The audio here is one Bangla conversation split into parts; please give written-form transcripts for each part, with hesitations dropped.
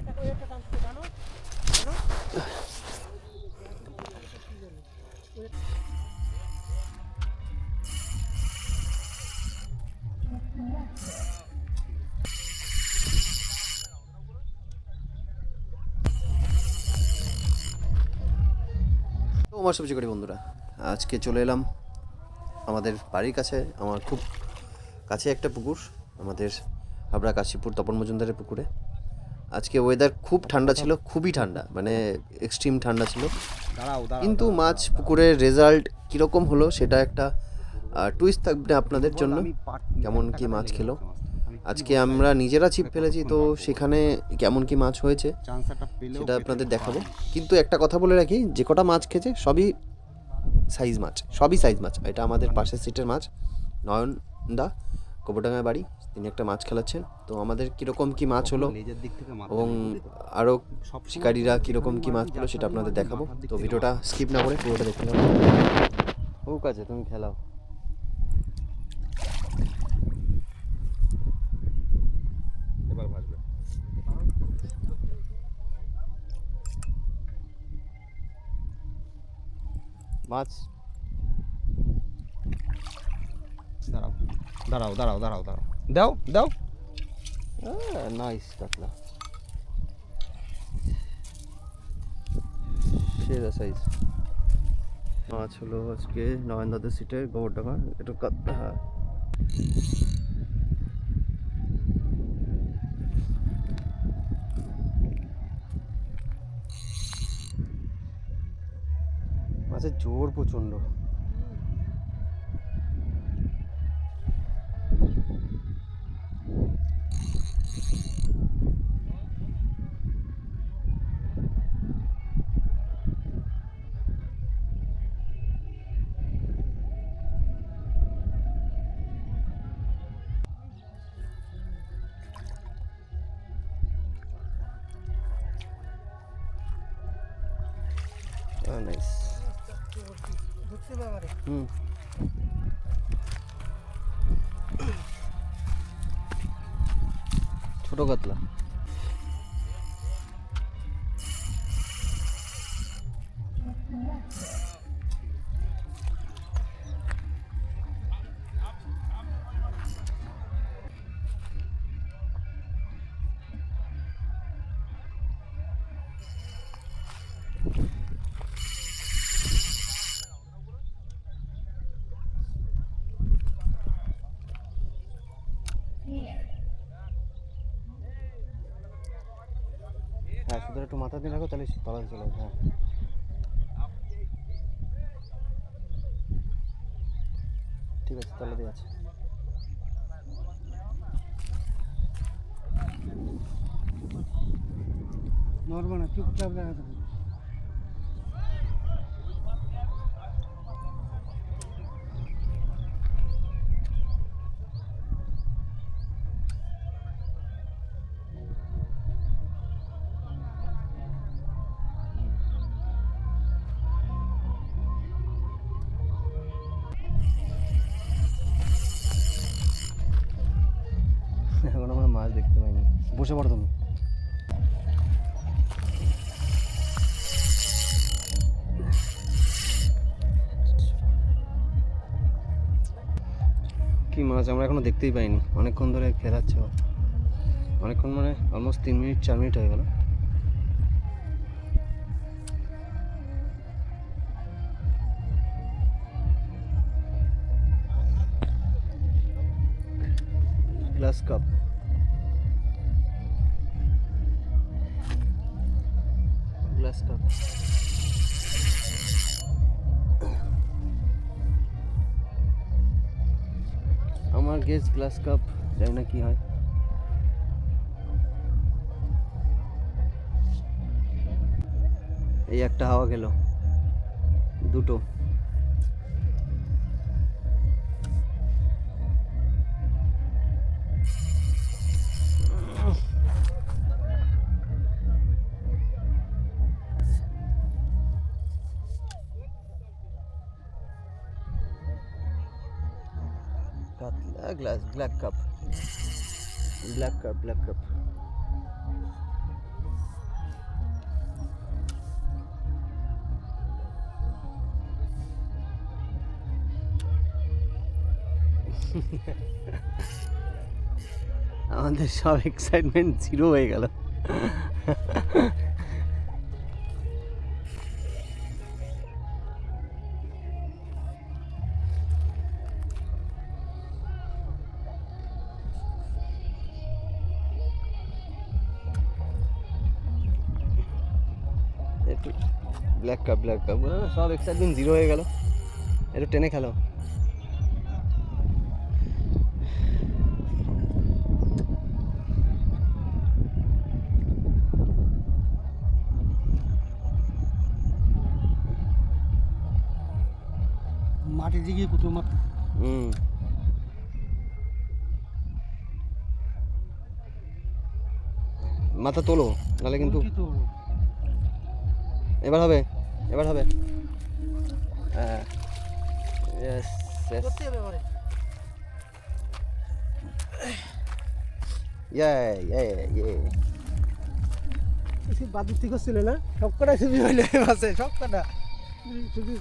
আমার সবজি করি বন্ধুরা, আজকে চলে এলাম আমাদের বাড়ির কাছে, আমার খুব কাছে একটা পুকুর, আমাদের হাবড়া কাশীপুর তপন মজুমদারের পুকুরে। আজকে ওয়েদার খুব ঠান্ডা ছিল, খুবই ঠান্ডা, মানে এক্সট্রিম ঠান্ডা ছিল, কিন্তু মাছ পুকুরের রেজাল্ট কীরকম হলো সেটা একটা টুইস্ট থাকবে আপনাদের জন্য। কেমন কি মাছ খেলো আজকে, আমরা নিজেরা ছিপ ফেলেছি, তো সেখানে কেমন কি মাছ হয়েছে সেটা আপনাদের দেখাবো। কিন্তু একটা কথা বলে রাখি, যে কটা মাছ খেয়েছে সবই সাইজ মাছ, সবই সাইজ মাছ। এটা আমাদের পাশের সিটের মাছ, নয়ন দা, কবরডাঙ্গায় বাড়ি, তিনি একটা মাছ খেলাচ্ছেন। তো আমাদের কীরকম কি মাছ হলো এবং আরও শিকারীরা কীরকম কি মাছ পেলো সেটা আপনাদের দেখাবো। তো ভিডিওটা স্কিপ না করে পুরোটা দেখতে হবে। হুক আছে, তুমি খেলাও। এবার ভাজবে। মাছ দাঁড়াও দাঁড়াও দাঁড়াও দাঁড়াও দাঁড়াও, দাও দাও। নাইস কাতলা, সেরা সাইজ মাছ হলো আজকে নয়নদাদের সিটে গোবরডাঙ্গা। একটু কাতলা, হ্যাঁ মাছের জোর প্রচণ্ড। নাইস, ছোট কাতলা। হ্যাঁ, শুধু একটু মাথা দিয়ে রাখো, তাহলে তলাতে চলে যাবে। হ্যাঁ ঠিক আছে, তলা দিয়ে আছে। নড়বো না, চুপচাপ দেখা থাকবে। এখন আমরা মাছ দেখতে পাইনি, বসে পড়ো তুমি। কি মাছ আমরা এখনো দেখতেই পাইনি, অনেকক্ষণ ধরে খেলাচ্ছে, অনেকক্ষণ মানে অলমোস্ট 3 মিনিট 4 মিনিট হয়ে গেল। গ্লাস কাপ, গ্লাস কাপ, আমার গেস গ্লাস কাপ, জানি না কি হয়। এই একটা হাওয়া গেল, দুটো। কাতলা, glass, black cup, black cup, black cup. আমাদের সব এক্সাইটমেন্ট জিরো হয়ে গেল। একটু ব্ল্যাক কাপ সব এক্সাইটমেন্ট জিরো হয়ে গেল। একটু টেনে খেলো। মাটি দিকে কুতুব মাটি মাথা তোলো, নাহলে কিন্তু এবার হবে, এবার হবে। হ্যাঁ, yes, yes. বাদুর থেকে ছিল না সব কটা ছবি হইলে মাসে সব কটা ছবি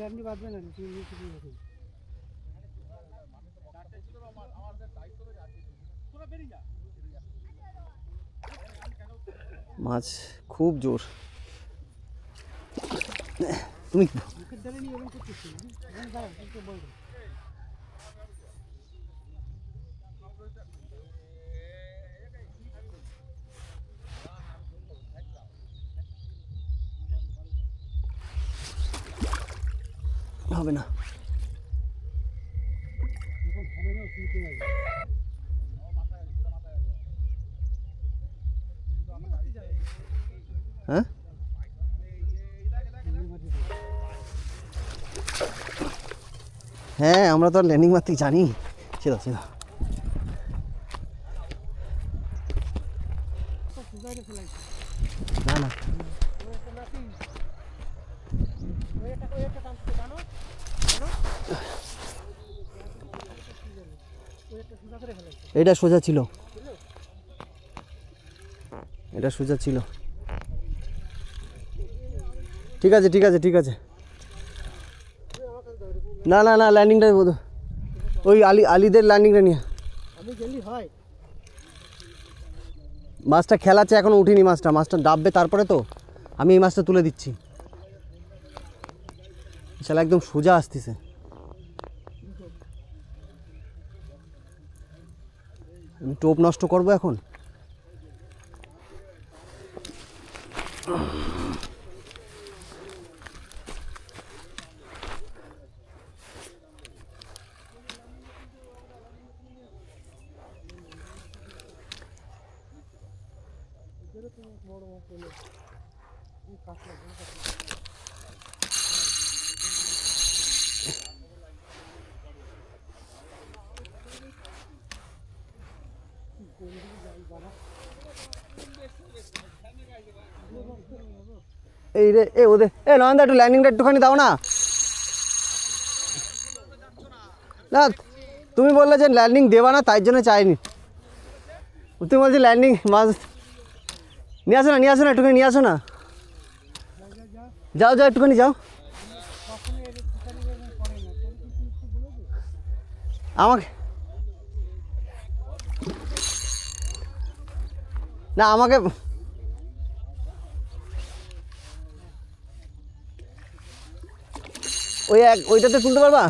আপনি বাঁধবেন না মাছ খুব জোর। তুমি হবে না। হ্যাঁ, হ্যাঁ আমরা তো ল্যান্ডিং মারতে জানি। সেটা সেটা না না, এটা সোজা ছিল, এটা সোজা ছিল। ঠিক আছে ঠিক আছে ঠিক আছে। না না না, ল্যান্ডিংটা ওই আলিদের ল্যান্ডিংটা নিয়ে আমি গেলি হয় মাছটা খেলাচ্ছে, এখনো উঠিনি মাছটা। মাছটা ডাববে তারপরে তো আমি এই মাছটা তুলে দিচ্ছি। শালা একদম সোজা আসতেছে। আমি টোপ নষ্ট করবো এখন? এই রে, এ ওদের নয়নদা একটু ল্যান্ডিংটা একটুখানি দাও না। না তুমি বললে যে ল্যান্ডিং দেবা না, তাই জন্য চাইনি। তুমি বলছি ল্যান্ডিং মাছ নিয়ে আসো না, নিয়ে আসো না, একটুখানি নিয়ে আসো না। যাও যাও একটুখানি যাও। আমাকে না, আমাকে ওইটাতে তুলতে পারবা?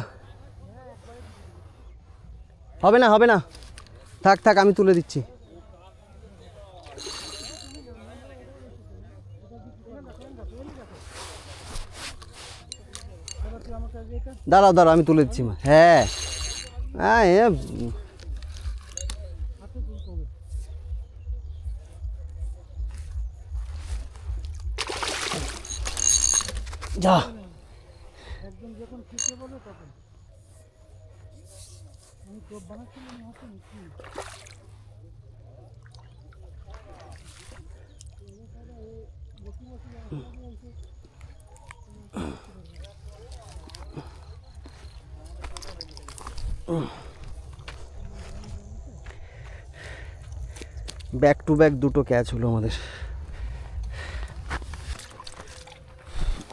হবে না হবে না, থাক থাক, আমি তুলে দিচ্ছি। দাঁড়াও দাঁড়াও, আমি তুলে দিচ্ছি। হ্যাঁ হ্যাঁ, যা একদম যখন ফিটে বলো তখন ব্যাক টু ব্যাক দুটো ক্যাচ হলো আমাদের।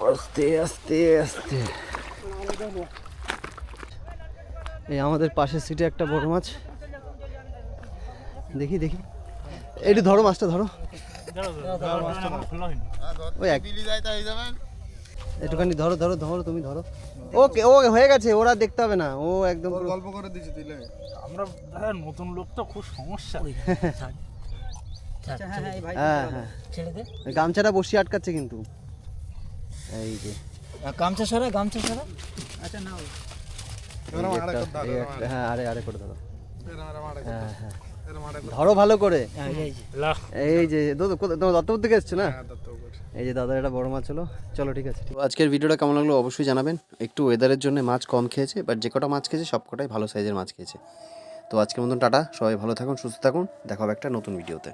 আস্তে আস্তে আস্তে। এই আমাদের পাশের সিটে একটা বড় মাছ, দেখি দেখি, একটু ধরো মাছটা, ধরো ওই একটুখানি ধরো ধরো ধরো, তুমি ধরো। ওকে ও হয়ে গেছে, ওরা দেখতে হবে না, ও একদম গল্প করে দিচ্ছি তুই আমরা নতুন লোক তো খুব সমস্যা। হ্যাঁ হ্যাঁ, ছেড়ে দে গামছাটা বসিয়ে আটকাচ্ছে কিন্তু। এই যে গামছা সারা আচ্ছা নাও হ্যাঁ, আরে করে ধরো। হ্যাঁ হ্যাঁ, ধরো ভালো করে। এই যে দত্তপুর থেকে এসছো না? এই যে দাদা, এটা বড় মাছ হলো। চলো ঠিক আছে। তো আজকের ভিডিওটা কেমন লাগলো অবশ্যই জানাবেন। একটু ওয়েদারের জন্য মাছ কম খেয়েছে, বাট যে কটা মাছ খেয়েছে সব কটাই ভালো সাইজের মাছ খেয়েছে। তো আজকের মতন টাটা, সবাই ভালো থাকুন, সুস্থ থাকুন, দেখা হবে একটা নতুন ভিডিওতে।